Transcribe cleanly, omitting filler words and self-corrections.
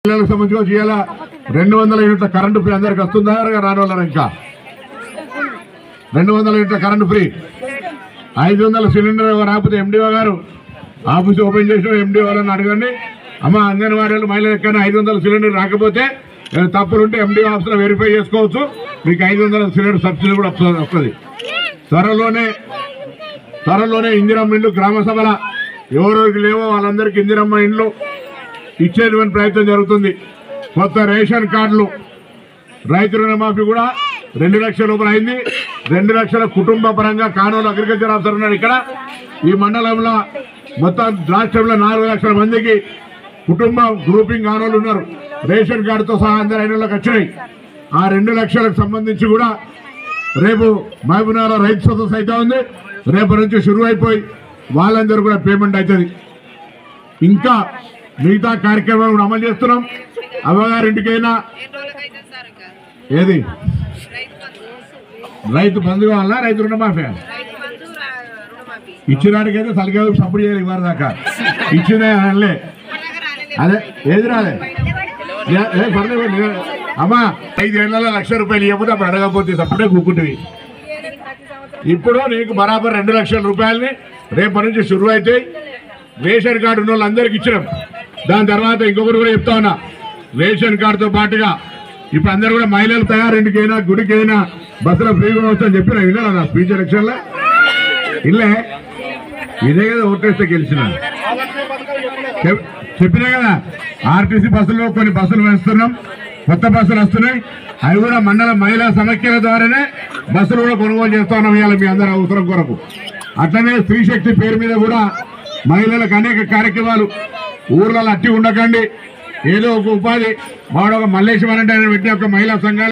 పిల్లలకు సంబంధించి చేయాల 200 యూనిట్ల కరెంటు ఫ్రీ అందరికి వస్తుందా రానోళ్ళరా ఇంకా 200 యూనిట్ల కరెంటు ఫ్రీ 500 సిలిండర్ రాకపోతే ఎండిఓ గారు ఆఫీస్ ఓపెన్ చేసిన ఎండిఓ వాళ్ళని అడగండి అమ్మ అంగన్వాడీలు మహిళలు ఎక్కడ 500 సిలిండర్ రాకపోతే తప్పులుంటే ఎండిఓ ఆఫీస్లో వెరిఫై చేసుకోవచ్చు మీకు 500 సిలిండర్ సబ్సిడీ కూడా వస్తుంది త్వరలోనే ఇందిరమ్మ ఇండ్లు గ్రామ సభల ఎవరికి లేవో వాళ్ళందరికీ ఇందిరమ్మ ఇండ్లు ఇచ్చేటువంటి ప్రయత్నం జరుగుతుంది కొత్త రేషన్ కార్డులు రైతు రుణమాఫీ కూడా 2 లక్షల రూపాయలు అయింది 2 లక్షల కుటుంబ పరంగా కానూరు అగ్రికల్చర్ ఆఫీసర్ ఉన్నాడు ఇక్కడ ఈ మండలంలో మొత్తం రాష్ట్రంలో 4 లక్షల మందికి కుటుంబ గ్రూపింగ్ కానూలు ఉన్నారు రేషన్ కార్డుతో సహా అందరూ 5 నెలలకు వచ్చినాయి ఆ 2 లక్షలకు సంబంధించి కూడా రేపు మహబూబ్నగర్ రైతు సదస్సు అయితే ఉంది రేపు నుంచి షురూ అయిపోయి వాళ్ళందరూ కూడా పేమెంట్ అవుతుంది ఇంకా మిగతా కార్యక్రమాలు అమలు చేస్తున్నాం అమ్మగారింటికైనా ఏది రైతు బంధు కావాలా రైతు రుణమాఫీ ఇచ్చినాడికైతే తలగా సపోర్ట్ చేయాలి ఇవ్వరు దాకా ఇచ్చిందే అనలే అదే ఏది రాలే అమ్మా 5 ఏళ్లలో 1 లక్ష రూపాయలు ఇవ్వకపోతే అప్పుడు అడగకపోతే అప్పుడే కూకుంటుంది ఇప్పుడు నీకు బరాబర్ 2 లక్షల రూపాయలని రేపటి నుంచి షురు అయితే రేషన్ కార్డు ఉన్న వాళ్ళందరికీ ఇచ్చినాం దాని తర్వాత ఇంకొకరు కూడా చెప్తా ఉన్నా రేషన్ కార్డుతో పాటుగా ఇప్పుడు అందరూ కూడా మహిళలు తయారింటికైనా గుడికైనా బస్సులో ఫ్రీగా వస్తాయని చెప్పినా విన్నారా నా స్పీచ్ ఎలక్షన్లో ఇల్లే ఇదే కదా ఓటేస్తే గెలిచిన చెప్పినా కదా ఆర్టీసీ బస్సులో కొన్ని బస్సులు వేస్తున్నాం కొత్త బస్సులు వస్తున్నాయి అవి కూడా మండల మహిళా సమైక్యల ద్వారానే బస్సులు కూడా కొనుగోలు చేస్తా ఉన్నాం ఇవాళ మీ అందరి అవసరం కొరకు అట్లనే స్త్రీ శక్తి పేరు మీద కూడా మహిళలకు అనేక కార్యక్రమాలు ఊర్లలో అట్టి ఉండకండి ఏదో ఒక ఉపాధి వాడు ఒక మల్లేశ్వరం అంటే పెట్టిన ఒక మహిళా సంఘాలు